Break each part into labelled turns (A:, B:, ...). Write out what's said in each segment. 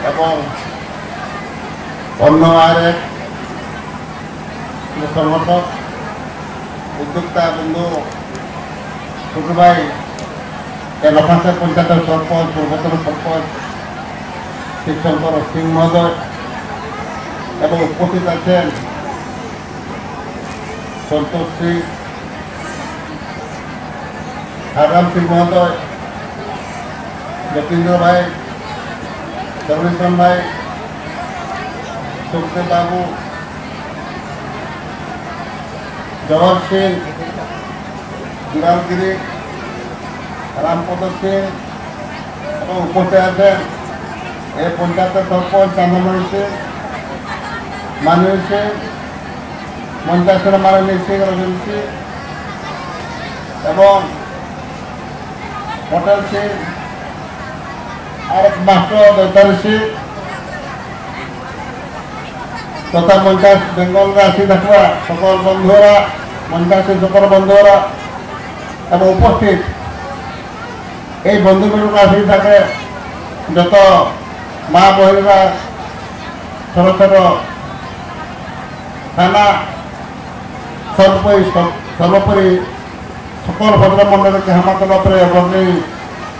A: এবং অন্য আরেক সংগঠক উদ্যোক্তা বন্ধু ছোট ভাই লক্ষাশাই পঞ্চায়েতের সরপঞ্চ পূর্বতন সরপঞ্চ শিবশঙ্কর সিং মহোদয় এবং উপস্থিত আছেন সন্তোষ সিং হারাম সিং মহোদয় যতীন্দ্র ভাই সর্বেশ্বর ভাই সুখদেব বাবু জওয়াহর সিং দুরালগিরি রামপদ সিং এবং উপস্থিত আছেন এই পঞ্চায়েতের সরপঞ্চ চান্দমণি সিং মাননীয় সিং মঞ্চাসন মাননীয় সিং রজন সিং এবং পটেল সিং আরেক মাস্টার দৈতারি সিং তথা মঞ্চাস বেঙ্গলরে আসি দেখবা সকল বন্ধুরা মঞ্চাসের সকল বন্ধুরা এবং উপস্থিত এই বন্ধুগুলোকে আসি থাকে যত মা বহিরা ছোট ছোট থানা সর্বোপরি সকল ভদ্রমণ্ডলীকে আমার তরফে এবং এই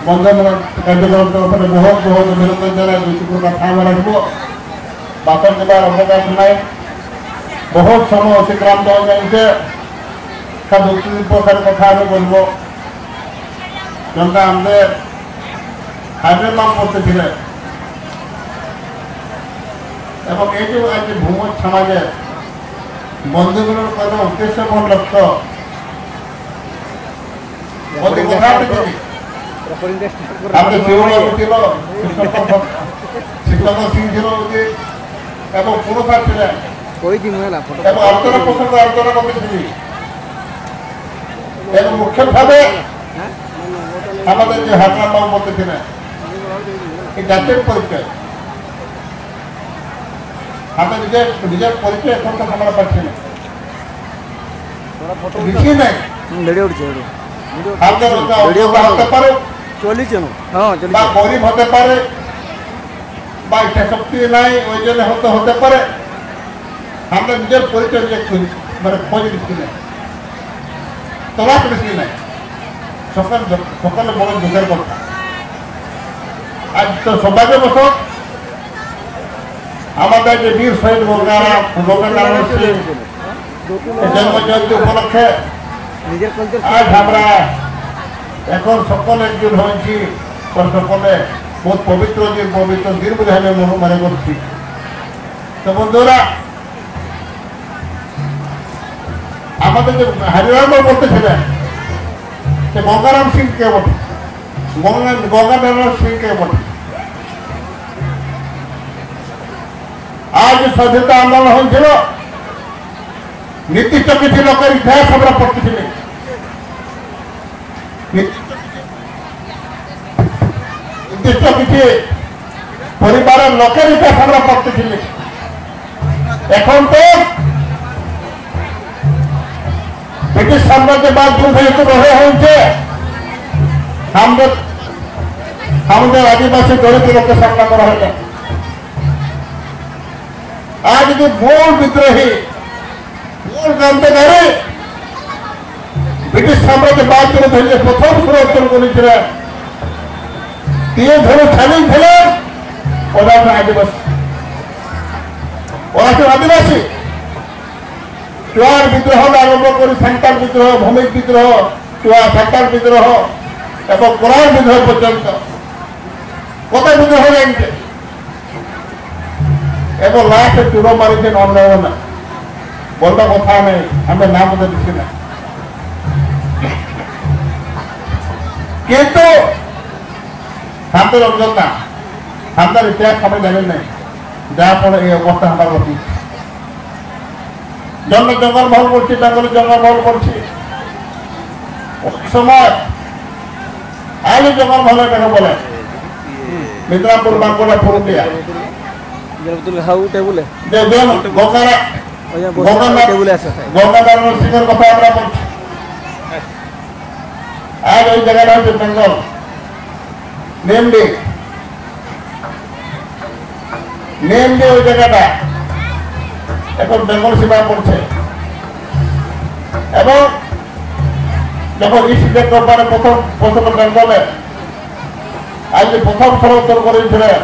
A: বন্ধন কার্যক্রম তরফে বহুত বহুত অভিনন্দন জানাই দুইটুকু কথা আমি রাখব বাসন দেবার অবকাশ নাই বহুত সময় অতিক্রান্ত হয়ে যাচ্ছে দুঃখের কথা আমি বলবো যেটা আমাদের হাজের নাম করতেছিলেন এবং এই যে আজ ভূমজ সমাজে বন্ধুগুলোর কোনো উদ্দেশ্য কোন লক্ষ্য আমাদের শিববাবু ছিল শিক্ষক সিং ছিল এবং পুরস্কার ছিলেন এবং আলোচনা প্রসঙ্গ আলোচনা করতেছিলি এবং মুখ্যভাবে আমাদের যে হাজরা বাবু বলতেছিলেন এই জাতীয় পরিচয় আমরা নিজের পরিচয় এখন তো আমরা পাচ্ছি না বেশি নাই হতে পারে বা গরিব হতে পারে বা ইচ্ছা শক্তি নাই ওই জন্য হতে পারে আমরা নিজের পরিচয় মানে খোঁজ দিচ্ছি না তলাশ বেশি নাই সকালে বড় দুঃখের কথা আজ তো সৌভাগ্যবশত আমাদের যে বীর শহীদ গঙ্গারাম সিং জন্ম জয়ন্তী উপলক্ষে আজ আমরা এখন সকলে একজন হয়েছি সকলে বহুত পবিত্র দিন বলে আমি মনে করছি তো বন্ধুরা আমাদের যে হারিরাম বলতেছিলেন সে গঙ্গারাম সিং কে বটে গঙ্গাধর সিং কে বটে আজ স্বাধীনতা আন্দোলন হয়েছিল নির্দিষ্ট কিছু লোকের ইতিহাস আমরা পড়তেছিলি নির্দিষ্ট কিছু পরিবারের লোকের ইতিহাস আমরা পড়তেছিলি এখন তো ব্রিটিশ সাম্রাজ্যবাদ যেহেতু হয়েছে আমাদের আদিবাসী দরিদ্র লোকের সামনা করা হয়ে যায় আজ যদি মূল বিদ্রোহী মূল ক্রান্তিকারী ব্রিটিশ সাম্রাজ্যবাদ বিরুদ্ধে প্রথম সুরক্ষণ করেছিলেন দিয়ে ধরে ছাড়িয়েছিলেন ওরা আদিবাসী ওরা কেউ আদিবাসী চুয়ার বিদ্রোহ আরম্ভ করে সান্তাল বিদ্রোহ ভৌমিক বিদ্রোহ চুয়া সান্তাল বিদ্রোহ এবং কোরআন বিদ্রোহ পর্যন্ত কত বিদ্রোহ জানছে এবং লাস্টে চুরো মারিছেন অন্যায় না বলবা কথা নেই আমি নাম বলে দিচ্ছি না কিন্তু শান্তির অর্জন না শান্তার ইতিহাস আমি জানেন নাই যার ফলে এই অবস্থা আমার ঘটি জঙ্গলমহল করছি বেঙ্গলের জঙ্গলমহল করছি সময় আগে জঙ্গলমহলের কথা বলে মিদনাপুর বাঁকুড়া পুরুলিয়া গঙ্গাধর সিংহের কথা আমরা বলছি আর ওই জায়গাটা হচ্ছে বেঙ্গল মেমডি মেনলি ওই জায়গাটা এখন বেঙ্গল সীমায় পড়ছে। এবং যখন ইস্ট ইন্ডিয়া কোম্পানি প্রথম বেঙ্গলে আজ প্রথম সড়ক করেছিলেন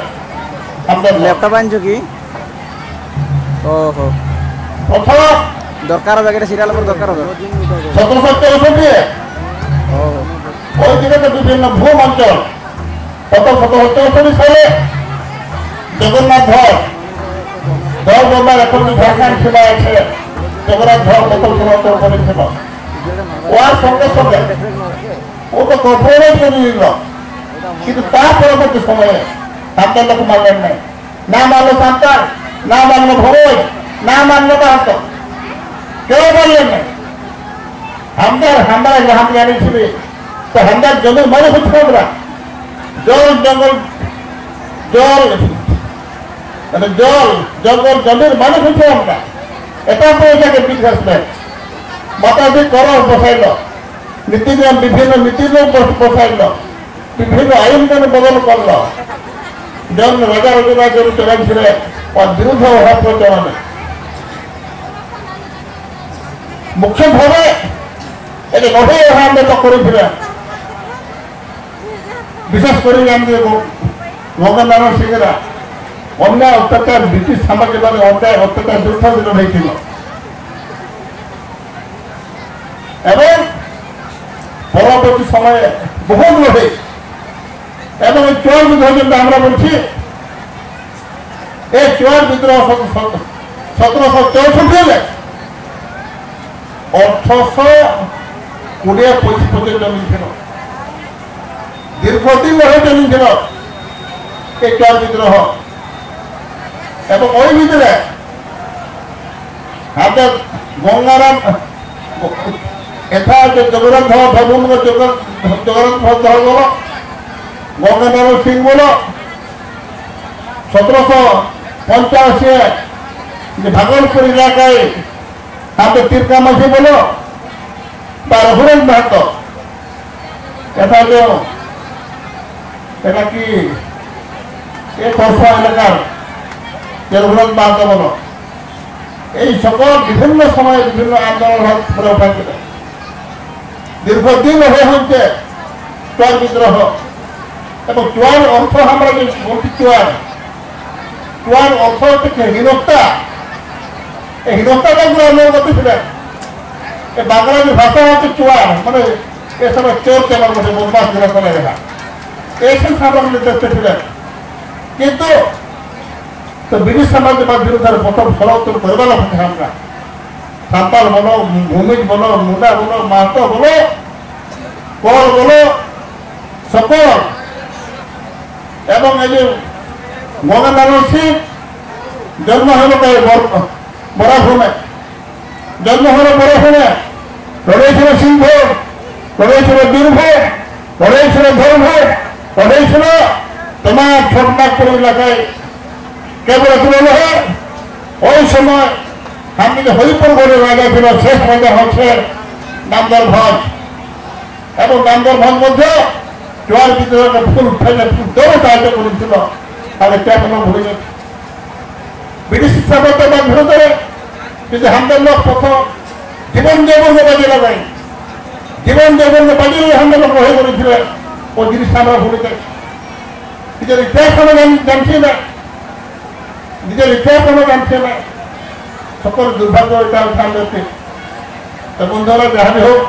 A: আমাদের
B: ল্যাপটপ আনছো কি? ওহো,
A: প্রথম
B: দরকার হবে, এটা সিরিয়াল নম্বর দরকার হবে।
A: 1764 ওই দিকে বিভিন্ন ভূম অঞ্চল প্রথম 1764 সালে জগন্নাথ ধর বোম্বার এখন ঝাড়খণ্ড সীমা আছে, জগন্নাথ ধর প্রথম সড়ক করেছিল। ওর সঙ্গে সঙ্গে ও তো কর্পোরেট করে দিল, কিন্তু তার পরবর্তী সময়ে সান্তাল লোক মানলেন নাই। না মানলো সান্তাল, না মানলো ভোজ, না মানলো বাহাত, কেউ বললেন নাই। আমরা जहाँ जाने थे तो हमारे जंगल माने कुछ हमरा जल जंगल जल মানে জল জঙ্গল জলের মানে হচ্ছে আমরা এটা পয়সাকে বিকাশ দেয়। মাতাজি কর বসাইল, নীতিনিয়ম বিভিন্ন নীতিনিয়ম বসাইল, বিভিন্ন আইন বদল করল। জন রাজা রাজা যদি চলাইছিলেন ওর বিরুদ্ধে হওয়ার প্রচলনে মুখ্যভাবে এটা লড়াই আন্দোলন করেছিলেন। বিশেষ করে আমাদের গঙ্গানারায়ণ সিংরা অন্যায় অত্যাচার ব্রিটিশ সাম্রাজ্যবাদী অন্যায় অত্যাচার যুদ্ধ হয়েছিল এবং পরবর্তী সময়ে বহু লড়াই এবং এই চোয়ার বিদ্রোহ যেটা আমরা বলছি, এই চোয়ার বিদ্রোহ 1764 1820-25 পর্যন্ত চলেছিল। দীর্ঘদিন ধরে চলেছিল এই চোয়ার বিদ্রোহ এবং ওই ভিতরে আমাদের গঙ্গারাম এটা জগন্নাথ ধর বলো, গঙ্গানারায়ণ সিং বলো, 1785 যে ভাগলপুর এলাকায় আমাদের তিরকা মাঝি বলো বা রঘুরাজ মাহাতো, এটা কি খরসা এলাকার রঘুরাজ মাহাতো বলো, এই সকল বিভিন্ন সময়ে বিভিন্ন আন্দোলন করে উঠাইছিল। দীর্ঘদিন হয়ে হচ্ছে চোয়ার বিদ্রোহ এবং চোয়ার অর্থ আমরা যে বলছি চোয়ার অর্থ হচ্ছে হীনতা। এই হীনতাটা অনুগত ছিলেন। এই বাংলাদেশ ভাষা হচ্ছে চোয়ার, মানে এসব চোর কেমন বসে বদমাস করে দেখা এইসব সামগ্রী দেখতে ছিলেন। কিন্তু তো ব্রিটিশ সাম্রাজ্যবাদ বিরুদ্ধে প্রথম ষড়যন্ত্র করবার হচ্ছে আমরা সাঁতাল বলো, ভূমিজ বলো, মুন্ডা বলো, মাহাতো বলো, কল বলো, সকল এবং এই যে গঙ্গানারায়ণ সিং জন্ম হল বরাভূমে, জন্ম হল বরাভূমে, লড়েছিল সিংহ, লড়েছিল বীরভূম, লড়েছিল ধর্মভূম, লড়েছিল তোমার ছোটনাগপুর এলাকায় কেবল নয়। ওই সময় আমি যে হরিপুর গড়ের রাজা ছিল, শেষ রাজা হচ্ছে নামদার ভঞ্জ এবং নামদার ভঞ্জ মধ্যে চোয়ার বিদ্রোহকে ফুল ফেলে দৌড়ে সাহায্য করেছিল। তাহলে কেমন ভুলে গেছে ব্রিটিশ সাম্রাজ্যবাদ বিরুদ্ধে কিন্তু আমাদের লোক প্রথম জীবন যৌবনকে বাজিয়ে লাগাই, জীবন যৌবনকে বাজিয়ে আমাদের লোক হয়ে করেছিলেন। ওই জিনিসটা আমরা ভুলে যাই। নিজের ইতিহাস আমরা জানছি না, নিজের ইতিহাস আমরা জানছি না। সকল দুর্ভাগ্য এটা আমাদেরকে। তো বন্ধুরা যাহাই হোক,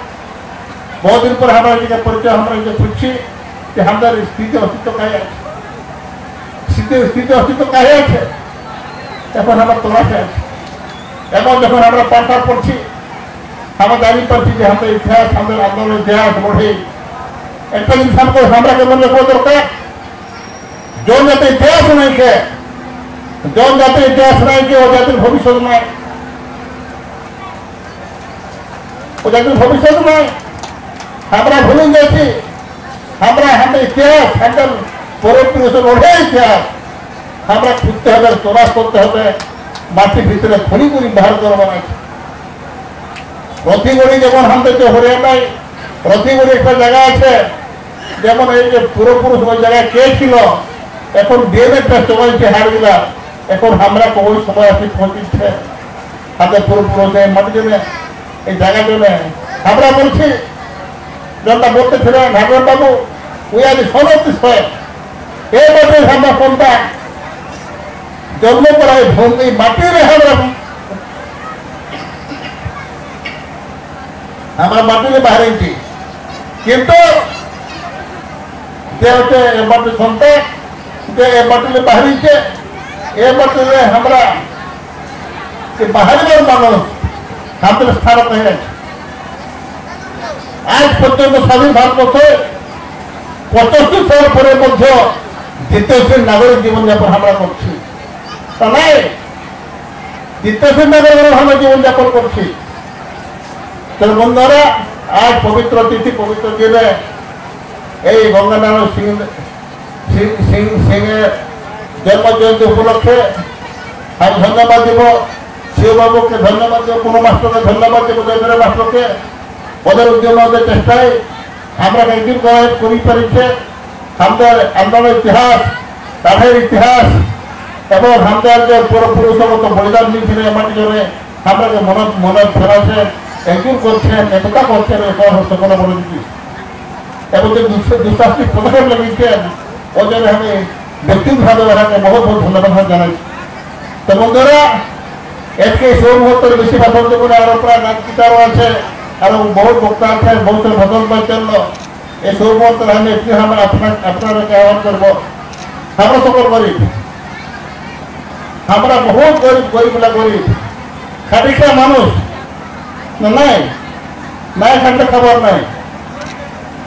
A: বহুদিন পর আমরা এদিকে পরিচয় আমরা যে খুঁজছি যে আমাদের স্মৃতি অস্তিত্ব কাহে আছে, স্মৃতি অস্তিত্ব কাহে আছে, এখন আমরা তোলাতে আছি। এবং যখন আমরা পাঠা পড়ছি আমরা জানি পারছি যে আমাদের ইতিহাস, আমাদের আন্দোলনের ইতিহাস বড়ে একটা জিনিস আমরা কেমন লেখা দরকার। জন যাতে ইতিহাস নাই কে, জন জাতির ইতিহাস নাই কে, ও জাতির ভবিষ্যৎ নাই, ও জাতির ভবিষ্যৎ নাই। আমরা ভুলে গেছি আমরা আমাদের ইতিহাস, আমাদের পূর্বপুরুষের অনেক ইতিহাস আমরা খুঁজতে হবে, তলাশ করতে হবে। মাটির ভিতরে খনি করি বাহার করবো না। রথিগড়ি যেমন আমাদের যে হরিয়ানায় রথিগড়ি একটা জায়গা আছে, যেমন এই যে পূর্বপুরুষ ওই জায়গায় কে ছিল, এখন ডিএনএ টেস্ট হয়েছে হাড়গুলা, এখন আমরা ওই সময় আসি পৌঁছিচ্ছে হাতের পুরোপুরো মাটি জন্য এই জায়গা জন্য আমরা বলছি যেটা বলতেছিলেন নারায়ণ বাবু উই আর সনতিস হয় এই মাঠে আমরা সন্তান জন্ম করা এই মাটির আমরা মাটিরে বাহারিছি কিন্তু যে হচ্ছে এ মাটির সন্তান যে এ মাটিরে বাহারিছে এ মাটিরে আমরা বাহারিবার মানুষ আমাদের স্থান হয়ে গেছে আজ পর্যন্ত স্বাধীন ভারতবর্ষে 75 সাল পরের মধ্যে দ্বিতীয় শ্রেণীর নাগরিক জীবনযাপন আমরা করছি তা নাই দ্বিতীয় শ্রেণীর নাগরিক আমরা জীবনযাপন করছি তাহলে বন্ধুরা আজ পবিত্র তিথি পবিত্র দিনে এই গঙ্গানারায়ণ সিংয়ের জন্ম জয়ন্তী উপলক্ষে আমি ধন্যবাদ দেব শিববাবুকে ধন্যবাদ দেব কোনো মাস্টারকে ধন্যবাদ দেব জয়পুরের মাস্টারকে ওদের উদ্যম ওদের চেষ্টায় আমরা একদিন করি পারিছে আমাদের আন্দোলনের ইতিহাস তাদের ইতিহাস এবং আমাদের যে পূর্বপুরুষগত বলিদান দিয়েছিলেন মাটি জন্য আমরাকে মনে ফেরাছেন একদিন করছেন একতা করছেন সকলে বলে দিচ্ছি এবং যে দুঃশাস্তিক পদক্ষেপ লাগিয়েছেন ওই জন্য আমি ব্যক্তিগতভাবে ওনাকে বহুত বহুত ধন্যবাদ জানাই তো বন্ধুরা আজকে এই মুহূর্তের বেশি ভাষণ দেবো না আরো প্রায় নাটকিতারও আছে আরো বহুত বক্তা আছে বহুত ভাষণ পাওয়ার জন্য এই মুহূর্তে আমি একটু আমরা আপনাদেরকে আহ্বান করবো আমরা সকল গরিব আমরা বহুত গরিবগুলা গরিব খাটিকা মানুষ নাই নাই খাটলে খাবার নাই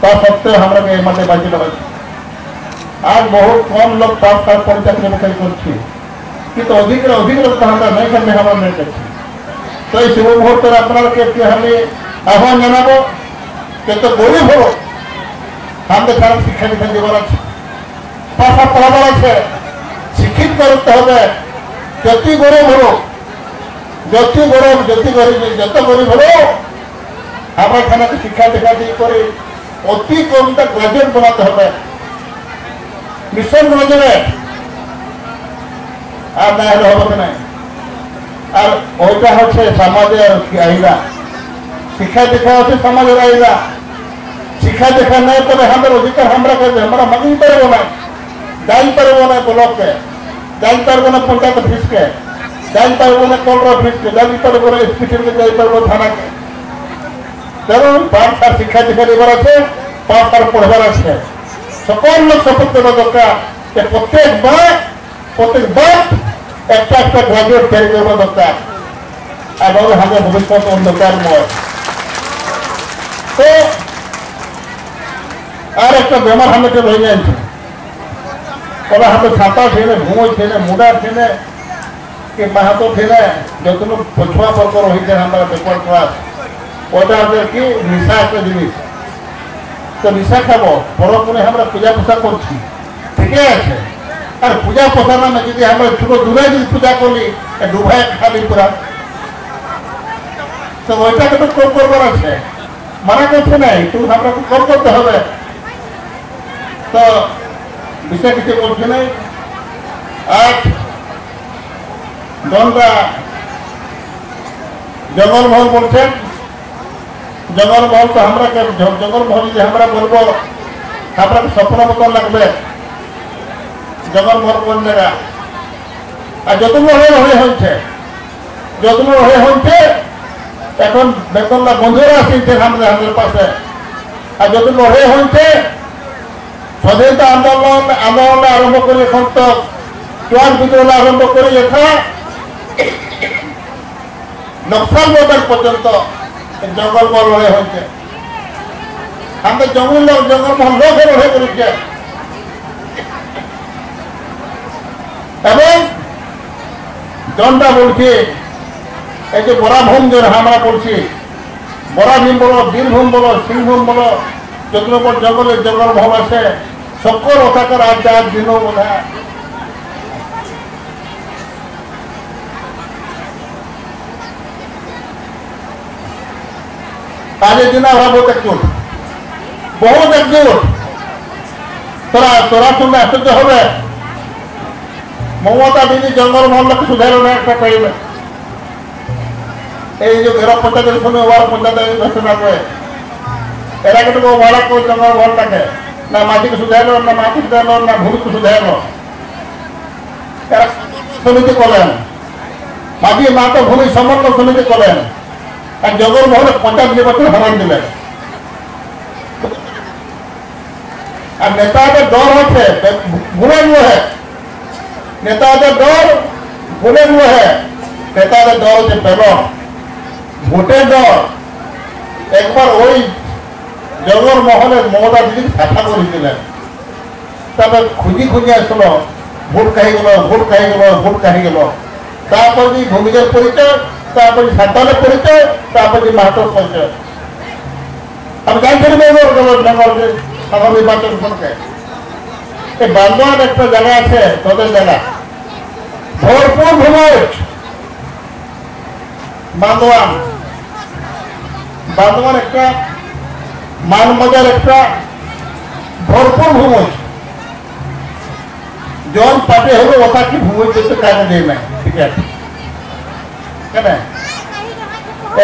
A: তা সত্ত্বেও আমরা এই মাঠে বাঁচিয়ে পারছি আজ বহুত কম লোক পাঁচ সাত পরিচালনা মুখারি করছি কিন্তু অধিক লোক তো আমরা নাই খাটলে আমরা নেই করছি তো এই শুভ মুহূর্তে আপনাদেরকে একটু আমি আহ্বান জানাবো কিন্তু গরিব হলো আমাদের কারণ শিক্ষা দীক্ষা দেবার আছে পাশা পড়াবার আছে শিক্ষিত করতে হবে যত গরিব হলো যত গরিব হলো আমরা এখানে শিক্ষা দীক্ষা দিয়ে করে অতি কমটা গ্রাজুয়েট বানাতে হবে মিশন গ্রাজুয়েট আর না হলে হবে না আর ওইটা হচ্ছে সমাজের আইনা শিক্ষা দীক্ষা হচ্ছে সমাজের আইনা শিক্ষা দীক্ষা নাই তবে আমাদের অধিকার আমরা করবে আমরা মাগিয়ে পারবো না যাই পারবো না ব্লককে যাই পারবো না পঞ্চায়েত অফিসকে যাই পারবো না কলর অফিসকে যাই পারবো না স্পিচকে যাই পারবো থানাকে কারণ পাঁচ সার শিক্ষা দীক্ষা দেবার আছে পাঁচ সার পড়বার আছে সকল লোক শপথ দেওয়া দরকার যে প্রত্যেক বাপ একটা গ্রাজুয়েট তৈরি করবো দরকার এবং আমাদের ভবিষ্যৎ অন্ধকারময় তো আর একটা বেমার হাতে রয়ে যাচ্ছে ওরা হাতে ছাতা ঠেলে ঘুমোই ঠেলে মুডা ঠেলে কি মাহাতো ঠেলে যতটুকু পছুয়া বর্গ রয়েছে আমরা পেপার ক্লাস ওটা আমাদের কি নিশা একটা জিনিস তো নিশা খাবো পরক্ষণে আমরা পূজা পোষা করছি ঠিকই আছে আর পূজা পোষা নামে যদি আমরা ছোট দূরে যদি পূজা করি ডুবাই খালি পুরা তো ওইটাকে তো কম করবার আছে মানা করছে না একটু আমরা কম করতে হবে তো বিষয় কিছু বলছে নাই আজ দলটা জঙ্গলমহল বলছেন জঙ্গলমহল তো আমরা জঙ্গলমহল যদি আমরা বলবো আমরা স্বপ্ন মতন লাগবে জঙ্গলমহল কোন জায়গা আর যতগুলো হয়ে হচ্ছে এখন বেতনলা বন্ধুরা আসছেন আমাদের পাশে আর যতগুলো হচ্ছে স্বাধীনতা আন্দোলন আরম্ভ করে এখন তো চুয়ান বিদ্রোহ আরম্ভ করে এখন নকশাল বদল পর্যন্ত জঙ্গলমহল লড়াই হয়েছে আমাদের জঙ্গলমহল লড়াই করেছে এবং জনটা বলছে এই যে বরাভূম যে আমরা বলছি বরাভীম বলো বীরভূম বলো সিংভূম বলো যতক্ষণ জঙ্গলমহল আছে সকল ওটাকার আজ দিনও বোধ হয় কাজের দিনে আমরা বহুত একজুট তোরা সঙ্গে আশ্চর্য হবে মমতা দিদি জঙ্গলমহলকে সুধারো না একটা টাইমে এই যে গ্রাম পঞ্চায়েতের সময় ওয়ার পঞ্চায়েত ঘোষণা করে এরা কিন্তু ভাড়া করে জঙ্গলমহলটাকে না মাটিকে সুধারো না মাটি সুধারো না ভূমিকে সুধারো এরা সমিতি করলেন মাটি মাতা ভূমি সমন্বয় সমিতি করলেন আর জঙ্গলমহলে পঞ্চায়েত নির্বাচন হারান দিলেন আর নেতাদের ডর হচ্ছে ভুলে হ্যাঁ নেতাদের ডর ভুলে হ্যাঁ নেতাদের ডর হচ্ছে বেলন ভোটের ডর একবার ওই জঙ্গলমহলে মমতা দিদি সাফা করে দিলেন তারপর খুঁজি আসলো ভোট কাহি গেল ভোট কাহি গেল ভোট কাহি গেল তারপর যে ভূমিদের পরিচয় তারপর সাঁওতালের পরিচয় তারপর যে মাহাতোর পরিচয় আমি জানছি বেঙ্গলকে আমার নির্বাচন করতে এই বান্দোয়ান একটা জায়গা আছে তোদের জায়গা ভরপুর ভূমজ বান্দোয়ান বান্দোয়ান একটা মানবাজার একটা ভরপুর ভূমজ জন পাটে হলো ওটা কি ভূমজ দিতে কাজে দেয় না ঠিক আছে কেন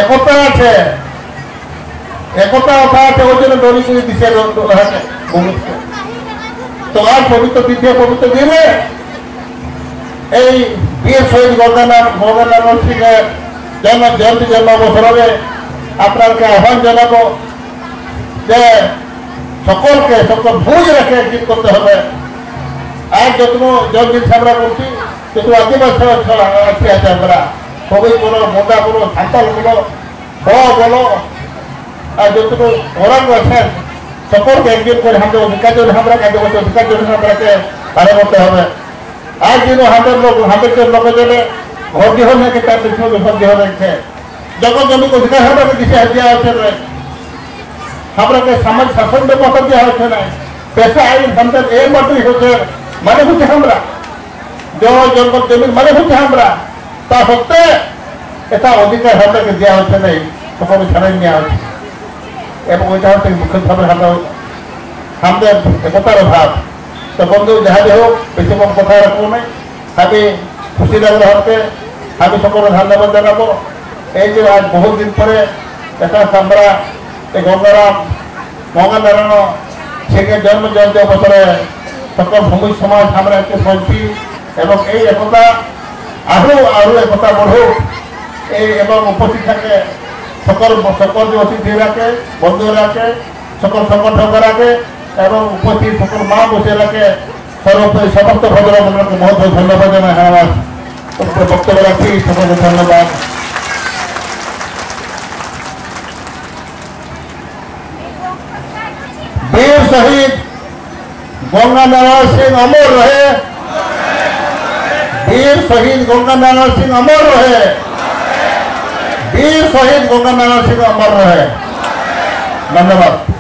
A: একতা আছে একতা কথা আছে ওই জন্য দড়ি করে দিচ্ছে ভূমিকে তো আর পবিত্র তৃতীয় পবিত্র দিনে এই বীর শহীদ গঙ্গানারায়ণ সিংয়ের জয়ন্তী জন্ম অবসরে আপনাকে আহ্বান জানাবো যে সকলকে সকল ভুজ রেখে একদিন করতে হবে আর যত জলদিন আমরা করছি যত আদিবাসী আছে আমরা সবই বলো মোদা বলো সাঁওতাল বলো বলো আর যতটুকু ওরাং আছেন সকলকে একদিন করে আমাদের অধিকার জন্য আমরা আদিবাসী অধিকার জন্য আমরাকে পালন করতে হবে আর যেন আমাদের লোক আমাদের লোকের জন্য ঘর দিয়ে নাকি তার পিছনে ঘর দিয়ে রেখে যখন জমি অধিকার আমাকে দিশে দেওয়া হচ্ছে আমরাকে সমাজ শাসন ব্যবস্থা দেওয়া হচ্ছে না পেশা আইন আমাদের এর মধ্যেই হচ্ছে মানে হচ্ছে আমরা জঙ্গল জমির মানে হচ্ছে আমরা তা সত্ত্বে এটা অধিকার আমাদেরকে দেওয়া হচ্ছে না সকলে ছাড়াই নেওয়া হচ্ছে এবং ওইটা হচ্ছে মুখ্যভাবে আমাদের একতার অভাব তো বন্ধু যাহা যে হোক বেশি কম কথা রাখবো না আমি খুশি লাগলো হতে আমি সকলে ধন্যবাদ জানাবো এই যে আজ বহু দিন পরে এটা আমরা এই গঙ্গানারায়ণ সিংহের জন্ম জয়ন্তী অবসরে সকল ভূমি সমাজ আমরা একটু বলছি এবং এই একতা আরো একতা বড়ুক এই এবং উপস্থিত থাকে সকল যে অতিথিরাকে বন্ধুরাকে সকল সংগঠকরাকে এবং উপস্থিত সকল মা বসেরাকে সর্বোপরি সমস্ত ভদ্রমন্ডলকে বহুত বহুত ধন্যবাদ জানাই আমার বক্তব্য রাখি সকলকে ধন্যবাদ वीर शहीद गंगानारायण सिंह अमर रहे वीर शहीद गंगानारायण सिंह अमर रहे वीर शहीद गंगानारायण सिंह अमर रहे धन्यवाद।